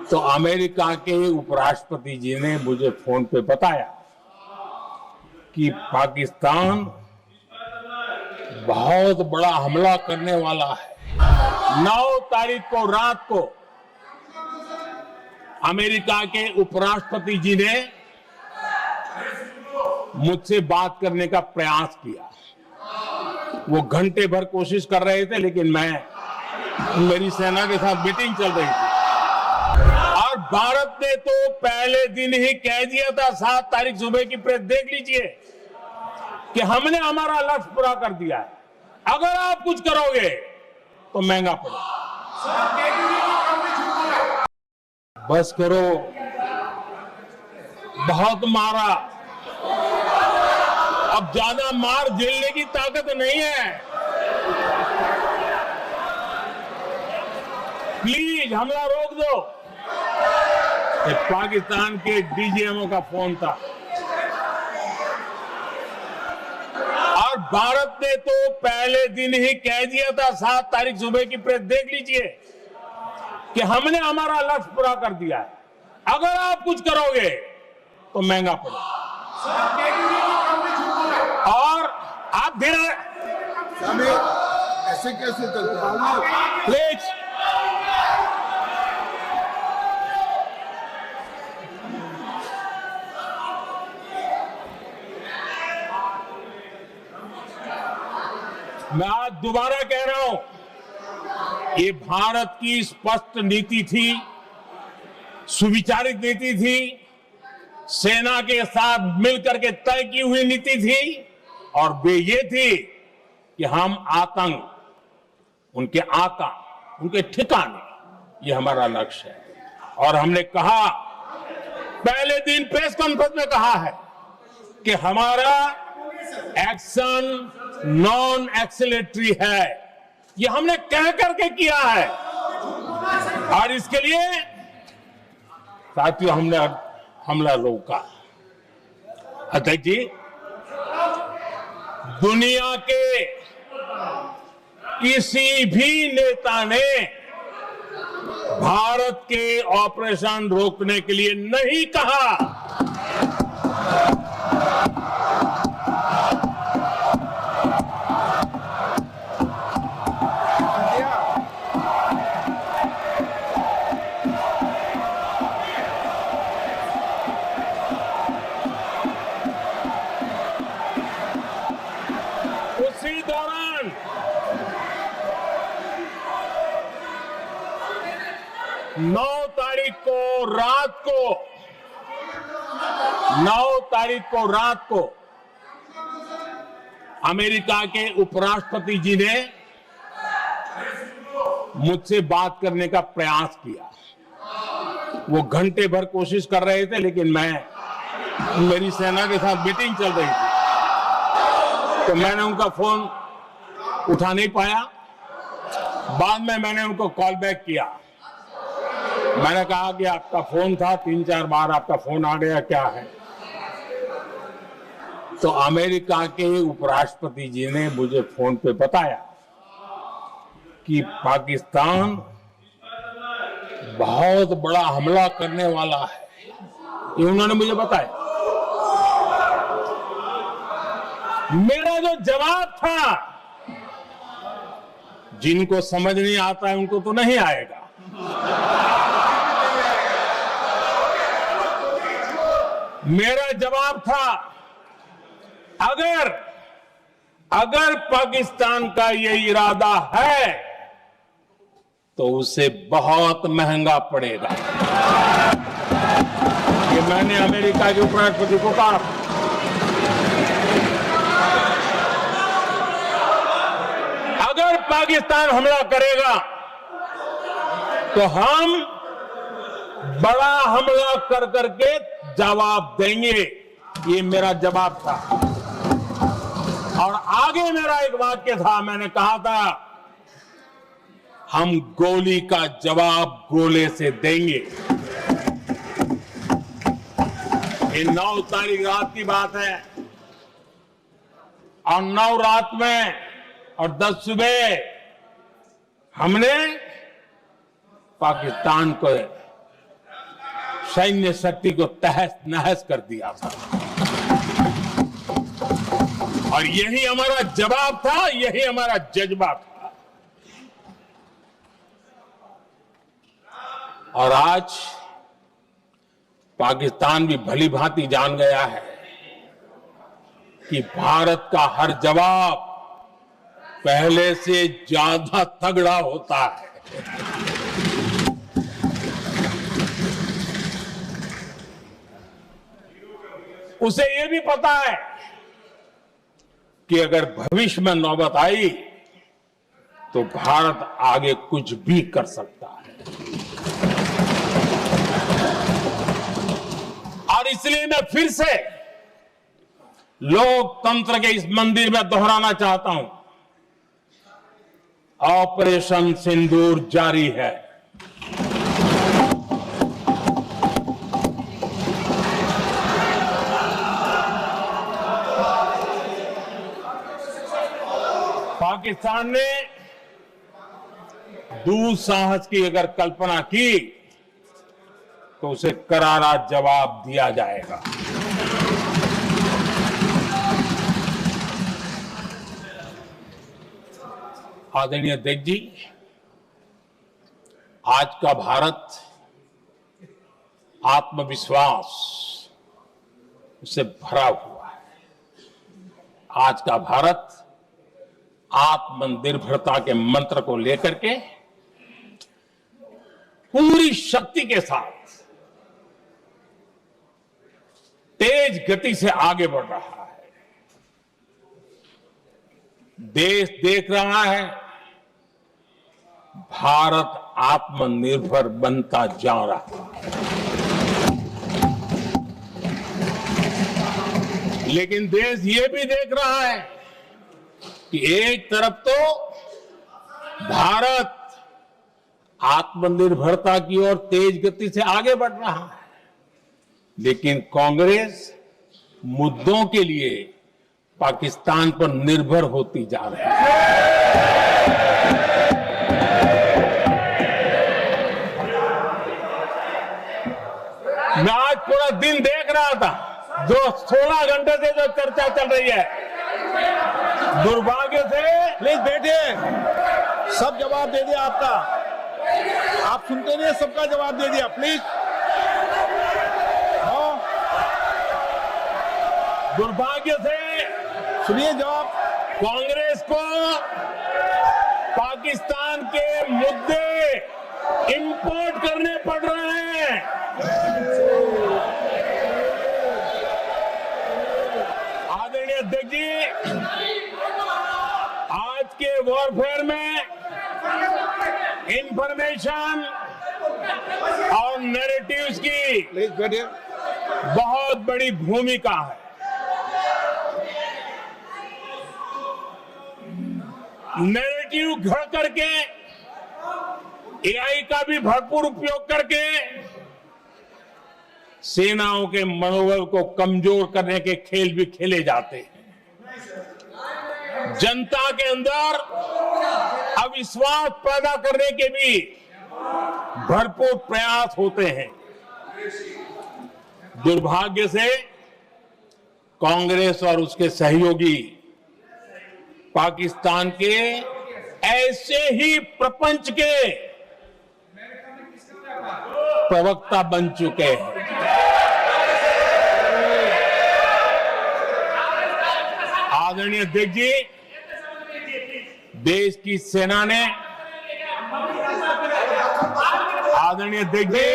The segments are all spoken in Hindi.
तो अमेरिका के उपराष्ट्रपति जी ने मुझे फोन पे बताया कि पाकिस्तान बहुत बड़ा हमला करने वाला है। 9 तारीख को रात को अमेरिका के उपराष्ट्रपति जी ने मुझसे बात करने का प्रयास किया। वो घंटे भर कोशिश कर रहे थे, लेकिन मेरी सेना के साथ मीटिंग चल रही थी। और भारत ने तो पहले दिन ही कह दिया था, 7 तारीख सुबह की प्रेस देख लीजिए, कि हमने हमारा लक्ष्य पूरा कर दिया है। अगर आप कुछ करोगे तो महंगा पड़ेगा। बस करो, बहुत मारा, अब ज्यादा मार झेलने की ताकत नहीं है। प्लीज हमला रोक दो। ये पाकिस्तान के डीजीएमओ का फोन था। और भारत ने तो पहले दिन ही कह दिया था, 7 तारीख सुबह की प्रेस देख लीजिए, कि हमने हमारा लक्ष्य पूरा कर दिया है। अगर आप कुछ करोगे तो महंगा पड़ेगा। और आप फिर ऐसे कैसे चलता है? प्लीज मैं आज दोबारा कह रहा हूं, ये भारत की स्पष्ट नीति थी, सुविचारित नीति थी, सेना के साथ मिलकर के तय की हुई नीति थी। और वे ये थी कि हम आतंक, उनके आका, उनके ठिकाने, ये हमारा लक्ष्य है। और हमने कहा, पहले दिन प्रेस कॉन्फ्रेंस में कहा है कि हमारा एक्शन नॉन एक्सेलेटरी है। ये हमने कह करके किया है। और इसके लिए साथियों हमने हमला रोका। अध्यक्ष जी, दुनिया के किसी भी नेता ने भारत के ऑपरेशन रोकने के लिए नहीं कहा। उसी दौरान 9 तारीख को रात को अमेरिका के उपराष्ट्रपति जी ने मुझसे बात करने का प्रयास किया। वो घंटे भर कोशिश कर रहे थे, लेकिन मेरी सेना के साथ मीटिंग चल रही थी, तो मैंने उनका फोन उठा नहीं पाया। बाद में मैंने उनको कॉल बैक किया। मैंने कहा कि आपका फोन था, 3-4 बार आपका फोन आ गया, क्या है? तो अमेरिका के उपराष्ट्रपति जी ने मुझे फोन पे बताया कि पाकिस्तान बहुत बड़ा हमला करने वाला है। ये उन्होंने मुझे बताया। मेरा जो जवाब था, जिनको समझ नहीं आता है उनको तो नहीं आएगा। मेरा जवाब था, अगर पाकिस्तान का ये इरादा है तो उसे बहुत महंगा पड़ेगा। ये मैंने अमेरिका के उपराष्ट्रपति को कहा। अगर पाकिस्तान हमला करेगा तो हम बड़ा हमला कर करके जवाब देंगे। ये मेरा जवाब था। और आगे मेरा एक वाक्य था, मैंने कहा था, हम गोली का जवाब गोले से देंगे। ये 9 तारीख रात की बात है। और 9 रात में और 10 सुबह हमने पाकिस्तान को सैन्य शक्ति को तहस नहस कर दिया था। और यही हमारा जवाब था, यही हमारा जज्बा था। और आज पाकिस्तान भी भली भांति जान गया है कि भारत का हर जवाब पहले से ज्यादा तगड़ा होता है। उसे यह भी पता है कि अगर भविष्य में नौबत आई तो भारत आगे कुछ भी कर सकता है। और इसलिए मैं फिर से लोकतंत्र के इस मंदिर में दोहराना चाहता हूं, ऑपरेशन सिंदूर जारी है। पाकिस्तान ने दुस्साहस की अगर कल्पना की तो उसे करारा जवाब दिया जाएगा। आदरणीय अध्यक्ष जी, आज का भारत आत्मविश्वास से भरा हुआ है। आज का भारत आत्मनिर्भरता के मंत्र को लेकर के पूरी शक्ति के साथ तेज गति से आगे बढ़ रहा है। देश देख रहा है भारत आत्मनिर्भर बनता जा रहा है। लेकिन देश ये भी देख रहा है कि एक तरफ तो भारत आत्मनिर्भरता की ओर तेज गति से आगे बढ़ रहा है, लेकिन कांग्रेस मुद्दों के लिए पाकिस्तान पर निर्भर होती जा रही है। मैं आज पूरा दिन देख रहा था, जो 16 घंटे से जो चर्चा चल रही है, दुर्भाग्य से। प्लीज बैठिए, सब जवाब दे दिया आपका। आप सुनते नहीं, सबका जवाब दे दिया। प्लीज दुर्भाग्य से सुनिए जवाब। कांग्रेस को पाकिस्तान के मुद्दे इंपोर्ट करने पड़ रहे हैं। आदरणीय अध्यक्ष जी, आज के वॉरफेयर में इंफॉर्मेशन और नैरेटिव्स की प्लीज बैठिए। बहुत बड़ी भूमिका है। नैरेटिव घड़ करके, एआई का भी भरपूर उपयोग करके सेनाओं के मनोबल को कमजोर करने के खेल भी खेले जाते हैं। जनता के अंदर अविश्वास पैदा करने के भी भरपूर प्रयास होते हैं। दुर्भाग्य से कांग्रेस और उसके सहयोगी पाकिस्तान के ऐसे ही प्रपंच के प्रवक्ता बन चुके हैं। आदरणीय अध्यक्ष जी, देश की सेना ने, आदरणीय अध्यक्ष जी,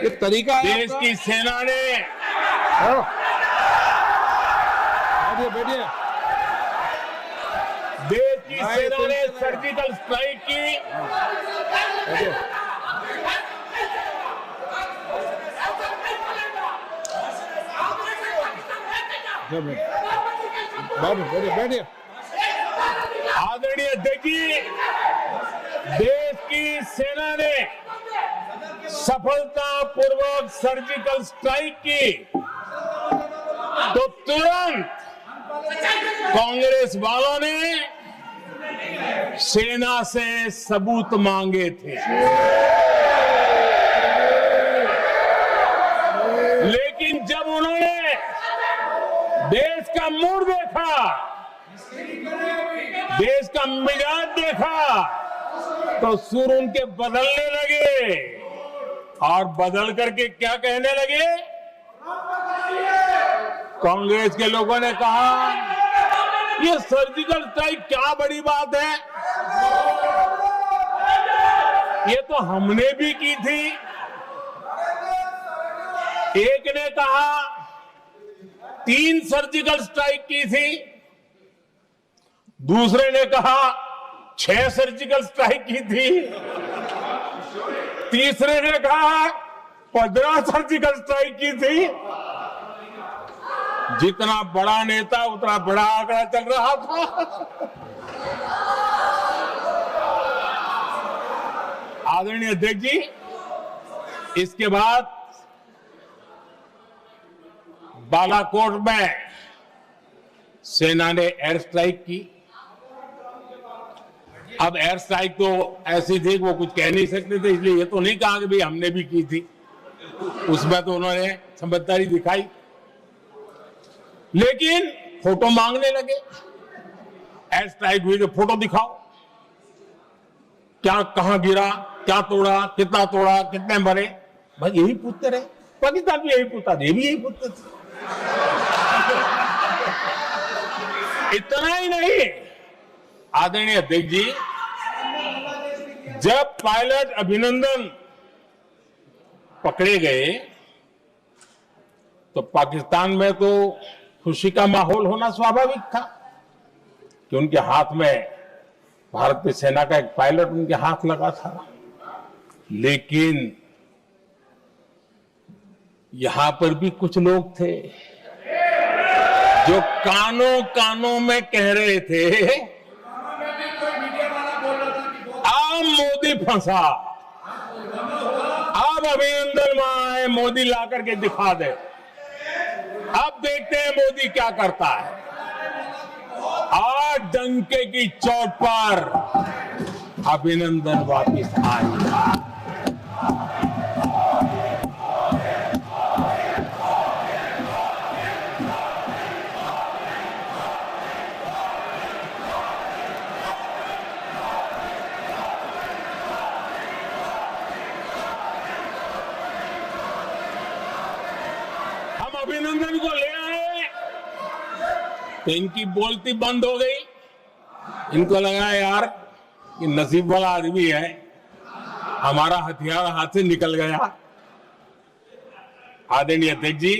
ये तरीका है देश की सेना ने, बैठिए बैठिए। देश की सेना ने सर्जिकल स्ट्राइक की, बैठिए बैठिए। आदरणीय अध्यक्ष जी, देश की सेना ने सफलतापूर्वक सर्जिकल स्ट्राइक की तो तुरंत कांग्रेस वालों ने सेना से सबूत मांगे थे। मिजाज देखा तो सुर उनके बदलने लगे और बदल करके क्या कहने लगे। कांग्रेस के लोगों ने कहा ये सर्जिकल स्ट्राइक क्या बड़ी बात है, ये तो हमने भी की थी। एक ने कहा 3 सर्जिकल स्ट्राइक की थी, दूसरे ने कहा 6 सर्जिकल स्ट्राइक की थी, तीसरे ने कहा 15 सर्जिकल स्ट्राइक की थी। जितना बड़ा नेता उतना बड़ा आंकड़ा चल रहा था। आदरणीय अध्यक्ष जी, इसके बाद बालाकोट में सेना ने एयर स्ट्राइक की। अब एयर स्ट्राइक तो ऐसी थी कि वो कुछ कह नहीं सकते थे, इसलिए ये तो नहीं कहा कि भाई हमने भी की थी। उसमें तो उन्होंने समझदारी दिखाई, लेकिन फोटो मांगने लगे। एयर स्ट्राइक हुई तो फोटो दिखाओ, क्या कहां गिरा, क्या तोड़ा, कितना तोड़ा, कितने मरे, बस यही पूछते रहे। पाकिस्तान भी यही पूछता था, ये भी यही पूछते थे। इतना ही नहीं, आदरणीय अध्यक्ष जी, जब पायलट अभिनंदन पकड़े गए तो पाकिस्तान में तो खुशी का माहौल होना स्वाभाविक था कि उनके हाथ में भारतीय सेना का एक पायलट उनके हाथ लगा था। लेकिन यहां पर भी कुछ लोग थे जो कानों कानों में कह रहे थे अब मोदी फंसा, अब अभिनंदन आए, मोदी ला करके दिखा दे, अब देखते हैं मोदी क्या करता है। आज डंके की चोट पर अभिनंदन वापिस आएगा। अभिनंदन को ले आए तो इनकी बोलती बंद हो गई। इनको लगा यार कि नसीब वाला आदमी है, हमारा हथियार हाथ से निकल गया। आदरणीय अध्यक्ष जी,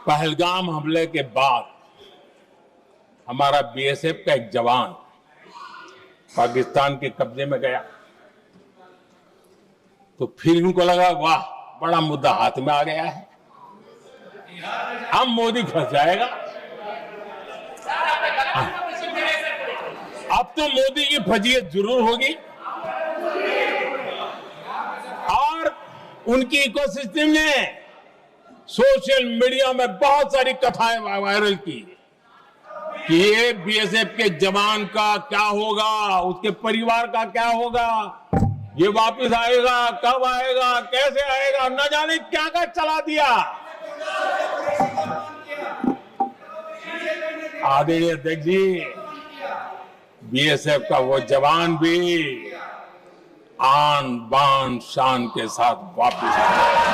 पहलगाम हमले के बाद हमारा बीएसएफ का एक जवान पाकिस्तान के कब्जे में गया तो फिर इनको लगा वाह बड़ा मुद्दा हाथ में आ गया है, हम मोदी फंस जाएगा। अब तो मोदी की फजीयत जरूर होगी और उनकी इकोसिस्टम ने सोशल मीडिया में बहुत सारी कथाएं वायरल की कि ये बीएसएफ के जवान का क्या होगा, उसके परिवार का क्या होगा, ये वापस आएगा, कब आएगा, कैसे आएगा, न जाने क्या क्या चला दिया। आदरणीय अध्यक्ष जी, बीएसएफ का वो जवान भी आन बान शान के साथ वापस आया।